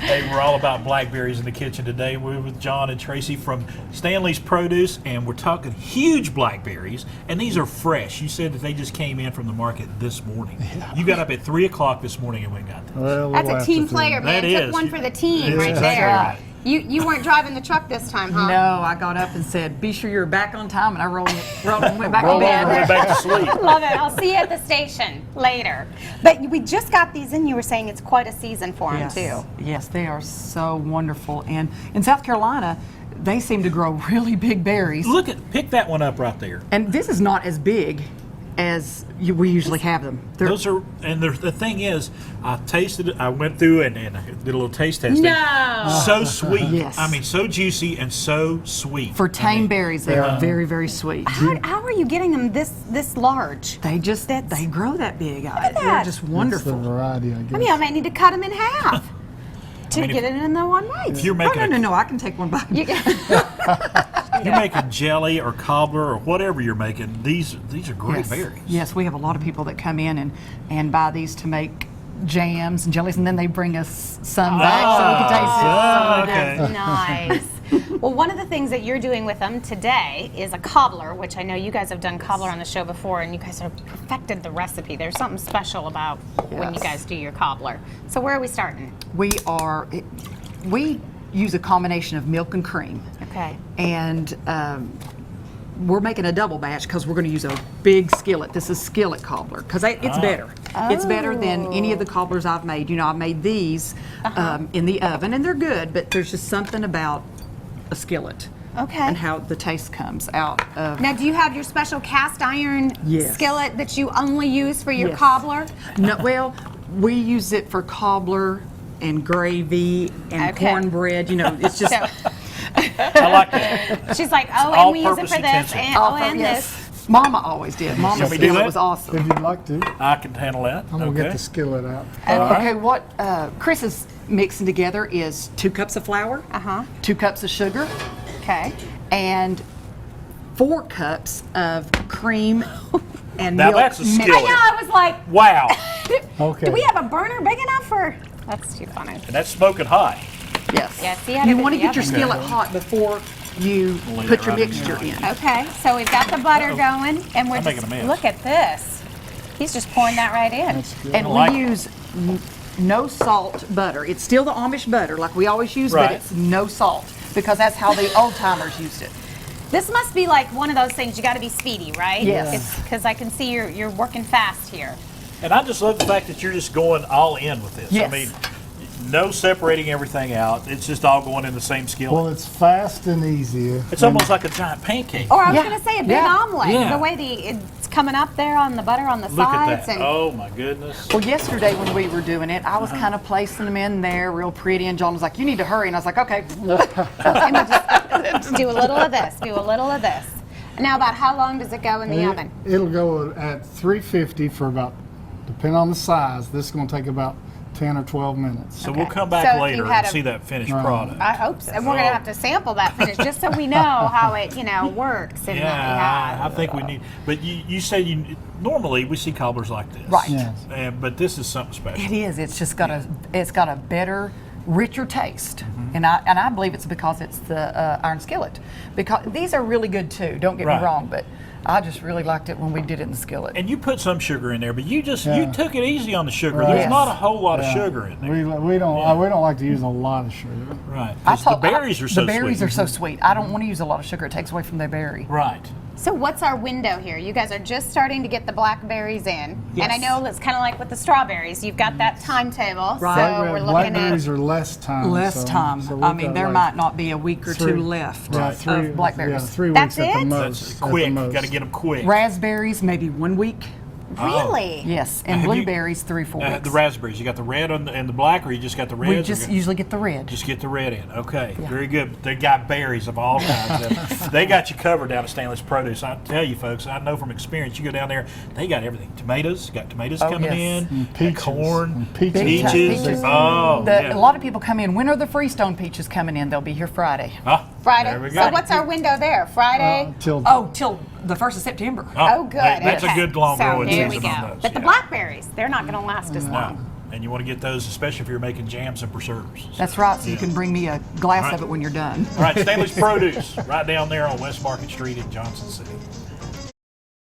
Hey, we're all about blackberries in the kitchen today. We're with John and Tracy from Stanley's Produce, and we're talking huge blackberries, and these are fresh. You said that they just came in from the market this morning. Yeah. You got up at 3 o'clock this morning and went and got this. Well, That's we'll a have team to player, man. That Took is. one for the team Yeah, right that's there. right. You weren't driving the truck this time, huh? No, I got up and said, "Be sure you're back on time," and I rolled and went back to Rolled bed. And went back to sleep. Love it. I'll see you at the station later. But we just got these in. You were saying it's quite a season for them, Yes, too. yes, they are so wonderful. And in South Carolina, they seem to grow really big berries. Pick that one up right there. And this is not as big as we usually have them. Those are, and the thing is, I tasted it. I went through and did a little taste testing. No. So sweet. Yes. I mean, so juicy and so sweet. For tame berries, they are Yeah. very, very sweet. How are you getting them this large? They just they grow that big. at They're that. just That's the wonderful. variety, I guess. I mean, I might need to cut them in half to mean, get it in the one bite. If you're No, making no, no, I can take one bite. you're making jelly or cobbler or whatever you're making, these are great Yes. berries. Yes, we have a lot of people that come in and buy these to make jams and jellies, and then they bring us some back so we can taste it. okay. Nice. Well, one of the things that you're doing with them today is a cobbler, which I know you guys have done cobbler on the show before, and you guys have perfected the recipe. There's something special about when you Yes. guys do your cobbler. So where are we starting? We use a combination of milk and cream, Okay. and we're making a double batch because we're going to use a big skillet. This is skillet cobbler because it's better. It's better than any of the cobblers I've made. You know, I've made these in the oven, and they're good, but there's just something about a skillet. Okay. And how the taste comes out of. Now, do you have your special cast iron Yes. skillet that you only use for your Yes. cobbler? No, well, we use it for cobbler and gravy and Okay. cornbread. You know, it's just. So I like that. she's like, oh, and all we use it purpose for this, utensil. and yes. this. Mama always did. Mama's Can we do skillet that? was awesome. If you'd like to, I can handle that. I'm going to get the skillet out. Okay, what Chris is mixing together is 2 cups of flour, 2 cups of sugar, Okay. and 4 cups of cream and Now milk. that's a I skillet. know, I was like, Wow. Okay. do we have a burner big enough for? That's too funny. And that's smoking hot. Yes. Yeah, see, I had it you in want to the get your oven. skillet hot before you Leave put it your right in mixture there. in. Okay, so we've got the butter going, and we're I'm making just, a mess. look at this. He's just pouring that right in. That's good. And I like we use no salt butter. It's still the Amish butter like we always use, Right. but it's no salt because that's how the old timers used it. This must be like one of those things you got to be speedy, right? Yes. Because I can see you're working fast here. And I just love the fact that you're just going all in with this. Yes. I mean, no separating everything out. It's just all going in the same skillet. Well, it's fast and easy. It's almost like a giant pancake. Or I was Yeah. going to say a big Yeah. omelet. Yeah. The way it's coming up there on the butter on the Look sides. at that. And Oh, my goodness. Well, yesterday when we were doing it, I was kind of placing them in there real pretty, and John was like, "You need to hurry," and I was like, "Okay." just do a little of this, do a little of this. Now, about how long does it go in the oven? It'll go at 350 for about, depending on the size, this is going to take about 10 or 12 minutes. So Okay. we'll come back So if you later had and a- see that finished Right. product. I hope so. And we're going to have to sample that finish just so we know how it, works. And Yeah, I think we need. But you said normally we see cobblers like this, Right. Yes. But this is something special. It is. It's just got a better, richer taste, Mm-hmm. and I believe it's because it's the iron skillet. Because these are really good too. Don't get Right. me wrong, but I just really liked it when we did it in the skillet. And you put some sugar in there, but you Yeah. took it easy on the sugar. Right. There's Yes. not a whole lot of Yeah. sugar in there. We don't like to use a lot of sugar. Right. 'Cause the berries are so the berries sweet. are so sweet. I don't want to use a lot of sugar. It takes away from the berry. Right. So what's our window here? You guys are just starting to get the blackberries in. Yes. And I know it's kind of like with the strawberries. You've got that timetable. Right. So we're looking Blackberries at... are less time. Less so- time. so we've I mean, got there like might not be a week or three- two left yeah, of blackberries. Yeah, 3 That's weeks at the it? most. That's at the quick. most. Got to get them quick. Raspberries, maybe 1 week. Really? Yes, and Have you- blueberries 3-4 weeks. The raspberries. You got the red and the black, or you just got the red? We just usually get the red. Just get the red in. Okay, very good. They got berries of all kinds. They got you covered down at Stanley's Produce. I tell you, folks, I know from experience. You go down there, they got everything. Tomatoes, got tomatoes Oh, coming yes. in. And peaches. Corn, And peaches. Big time. peaches. Peaches. Oh, yeah. A lot of people come in. When are the Freestone peaches coming in? They'll be here Friday. Ah, Friday. There we go. So what's our window there? Friday? Till Till the 1st of September. Oh, good. That's Okay. a good long So growing here we season go. on those. But the yeah. blackberries, they're not going to last as long. No. And you want to get those, especially if you're making jams and preserves. That's right, so you Yeah. can bring me a glass All right. of it when you're done. All right, Stanley's Produce, right down there on West Market Street in Johnson City.